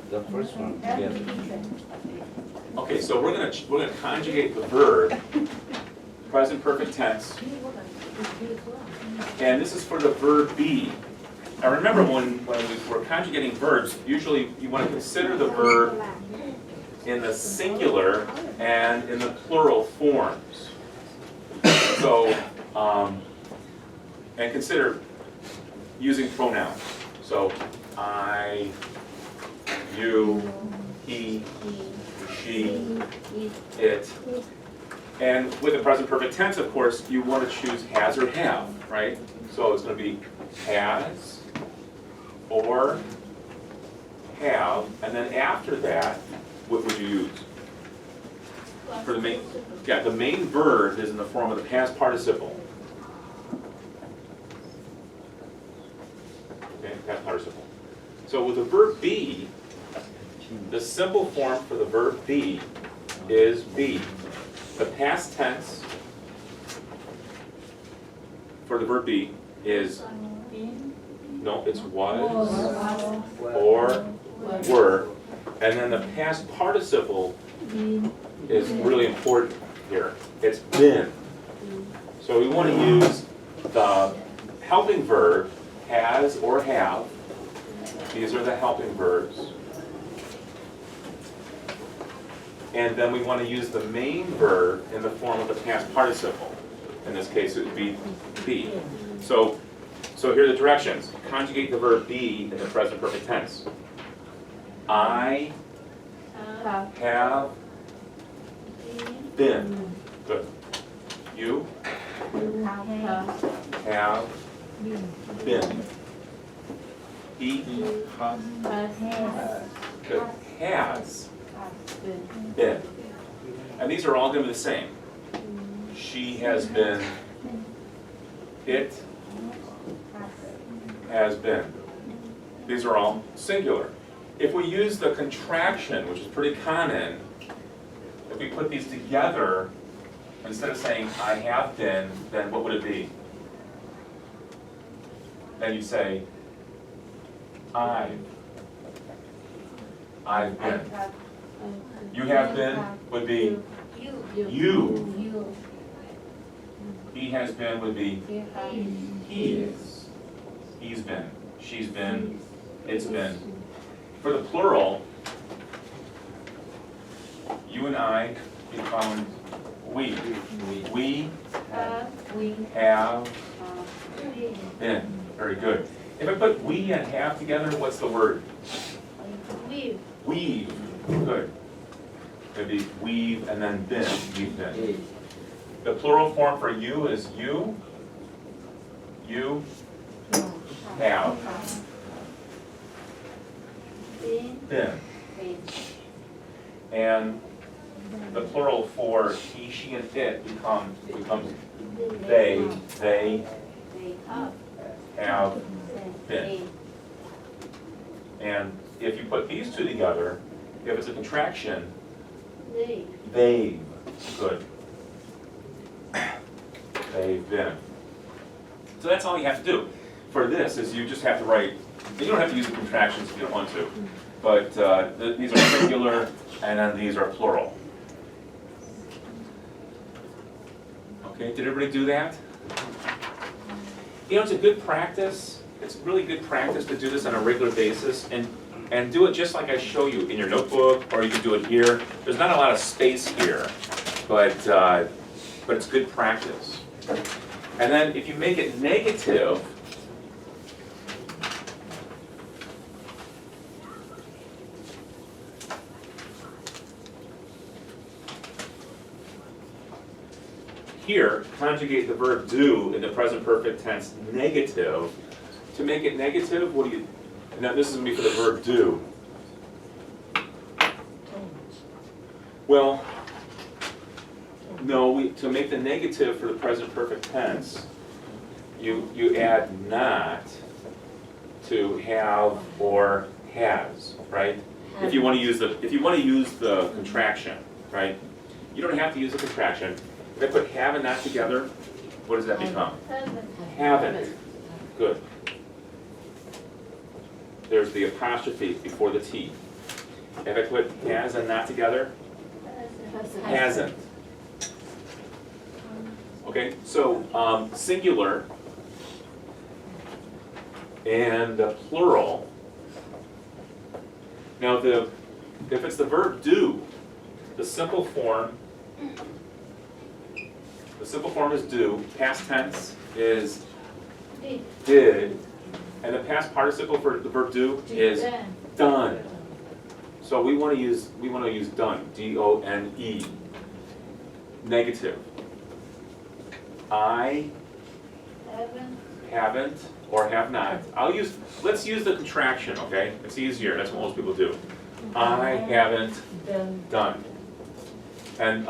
the first one together. Okay, so we're gonna conjugate the verb, present perfect tense, and this is for the verb be. Now remember when we're conjugating verbs, usually you want to consider the verb in the singular and in the plural forms. So, and consider using pronouns. So, I, you, he, she, it. And with the present perfect tense, of course, you want to choose has or have, right? So it's going to be has or have, and then after that, what would you use? For the main, the main verb is in the form of the past participle. Okay, past participle. So with the verb be, the simple form for the verb be is be. The past tense for the verb be is, no, it's was, or, were, and then the past participle is really important here. It's been. So we want to use the helping verb, has or have. These are the helping verbs. And then we want to use the main verb in the form of the past participle. In this case, it would be be. So here are the directions. Conjugate the verb be in the present perfect tense. I have been. Good. You have been. He good. Has been. And these are all going to be the same. She has been. It has been. These are all singular. If we use the contraction, which is pretty common, if we put these together, instead of saying I have been, then what would it be? Then you say I've been. You have been would be you. He has been would be he is. He's been. She's been. It's been. For the plural, you and I become we. We have been. Very good. If I put we and have together, what's the word? We've. Good. It'd be we've and then been. We've been. The plural form for you is you. You have been. And the plural for he, she, and it becomes they. They have been. And if you put these two together, if it's a contraction, they've. Good. They've been. So that's all you have to do. For this is you just have to write, you don't have to use the contractions if you don't want to, but these are singular and then these are plural. Okay, did everybody do that? You know, it's a good practice. It's really good practice to do this on a regular basis and do it just like I show you in your notebook, or you can do it here. There's not a lot of space here, but it's good practice. And then if you make it negative, here, conjugate the verb do in the present perfect tense negative. To make it negative, what do you, now this is going to be for the verb do. Well, no, to make the negative for the present perfect tense, you add not to have or has, right? If you want to use the contraction, right? You don't have to use the contraction. If I put have and not together, what does that become? Haven't. Good. There's the apostrophe before the T. If I put has and not together, hasn't. Okay, so singular and the plural. Now if it's the verb do, the simple form is do, past tense is did, and the past participle for the verb do is done. So we want to use done, D-O-N-E. Negative. I haven't or have not. Let's use the contraction, okay? It's easier, that's what most people do. I haven't done. And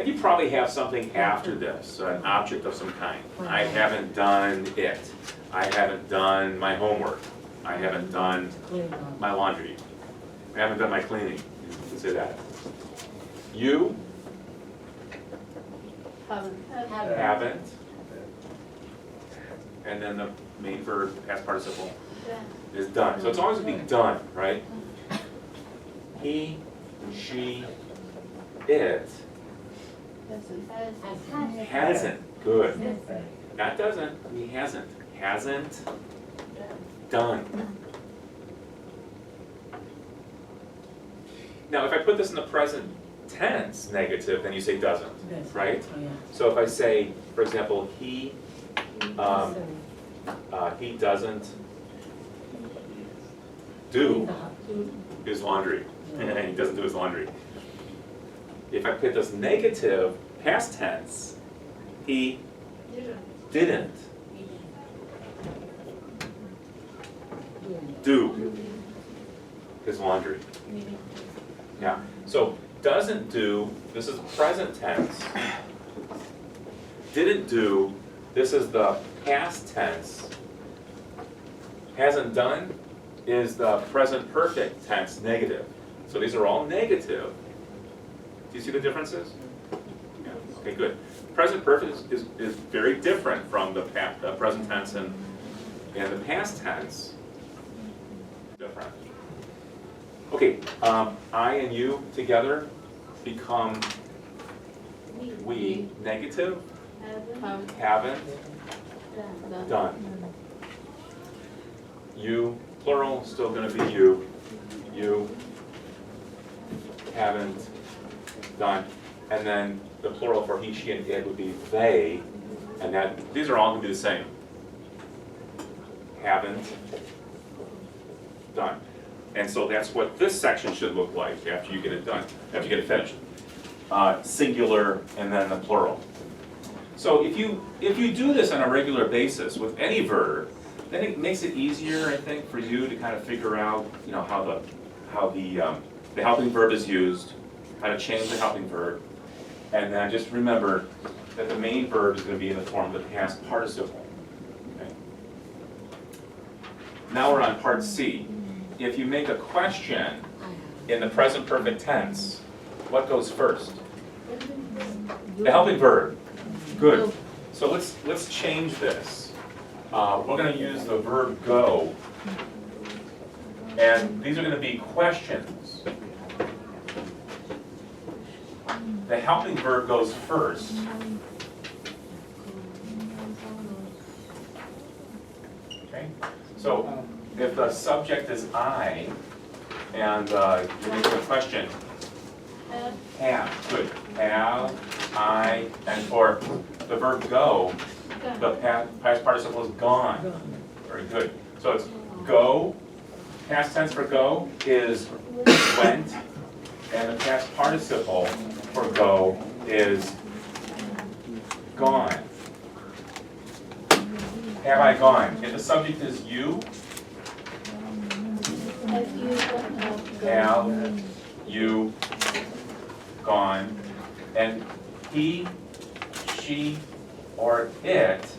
you probably have something after this, an object of some kind. I haven't done it. I haven't done my homework. I haven't done my laundry. I haven't done my cleaning. You can say that. You haven't. And then the main verb, past participle, is done. So it's always going to be done, right? He, she, it hasn't. Good. Not doesn't, he hasn't. Hasn't done. Now, if I put this in the present tense negative, then you say doesn't, right? So if I say, for example, he doesn't do his laundry. He doesn't do his laundry. If I put this negative, past tense, he didn't do his laundry. Yeah, so doesn't do, this is present tense. Didn't do, this is the past tense. Hasn't done is the present perfect tense, negative. So these are all negative. Do you see the differences? Yeah. Okay, good. Present perfect is very different from the present tense and the past tense. Different. Okay, I and you together become we, negative, haven't done. You, plural, still going to be you. You haven't done. And then the plural for he, she, and it would be they. And that these are all going to be the same. Haven't done. And so that's what this section should look like after you get it done, after you get it finished. Singular and then the plural. So if you do this on a regular basis with any verb, then it makes it easier, I think, for you to kind of figure out, you know, how the helping verb is used, how to change the helping verb, and then just remember that the main verb is going to be in the form of the past participle. Okay? Now we're on part C. If you make a question in the present perfect tense, what goes first? The helping verb. Good. So let's change this. We're going to use the verb go, and these are going to be questions. The helping verb goes first. Okay. So if the subject is I, and you make a question, have, good, have, I, and for the verb go, the past participle is gone. Very good. So it's go, past tense for go is went, and the past participle for go is gone. Have I gone? If the subject is you, have you gone, and he, she, or it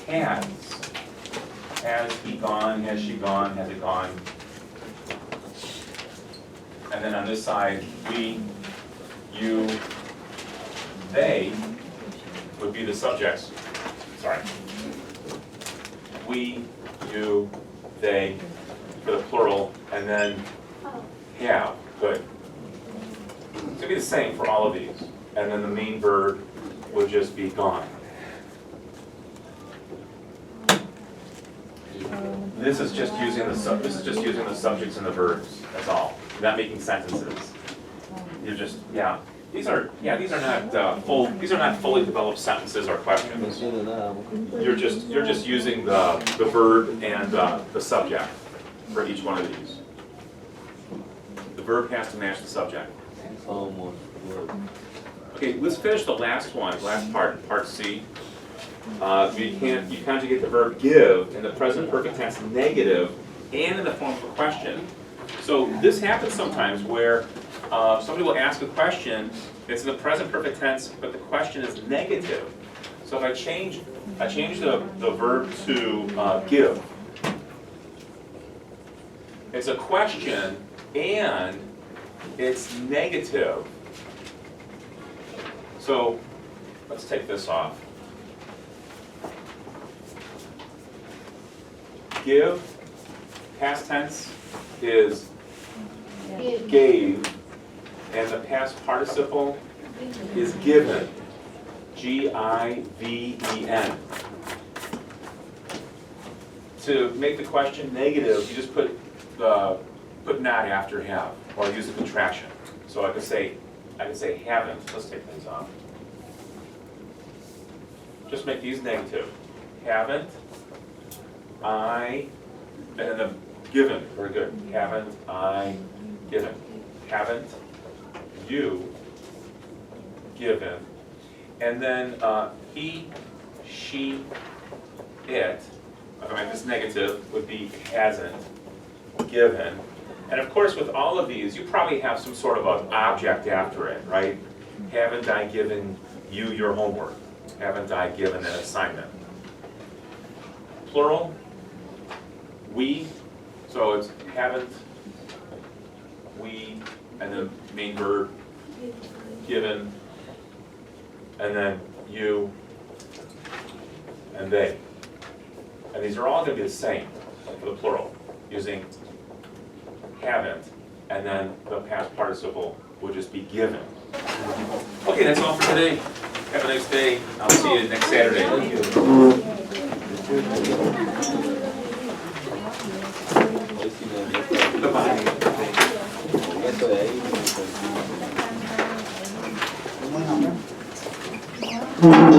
has. Has he gone? Has she gone? Has it gone? And then on this side, we, you, they would be the subjects. Sorry. We, you, they for the plural, and then have. Good. It's going to be the same for all of these. And then the main verb would just be gone. This is just using the subjects and the verbs. That's all. You're not making sentences. You're just These are not fully developed sentences or questions. You're just using the verb and the subject for each one of these. The verb has to match the subject. Okay, let's finish the last part C. You conjugate the verb give in the present perfect tense negative and in the form of a question. So this happens sometimes where somebody will ask a question, it's in the present perfect tense, but the question is negative. So if I change the verb to give, it's a question and it's negative. So let's take this off. Give, past tense is gave, and the past participle is given, G-I-V-E-N. To make the question negative, you just put not after have, or use a contraction. So I could say haven't. Let's take these off. Just make these negative. Haven't I, and then the given, very good. Haven't I given? Haven't you given? And then he, she, it, if I make this negative, would be hasn't given. And of course, with all of these, you probably have some sort of an object after it, right? Haven't I given you your homework? Haven't I given an assignment? Plural, we, so it's haven't we, and then main verb, given, and then you, and they. And these are all going to be the same for the plural, using haven't, and then the past participle would just be given. Okay, that's all for today. Have a nice day. I'll see you next Saturday. Thank you. Bye-bye.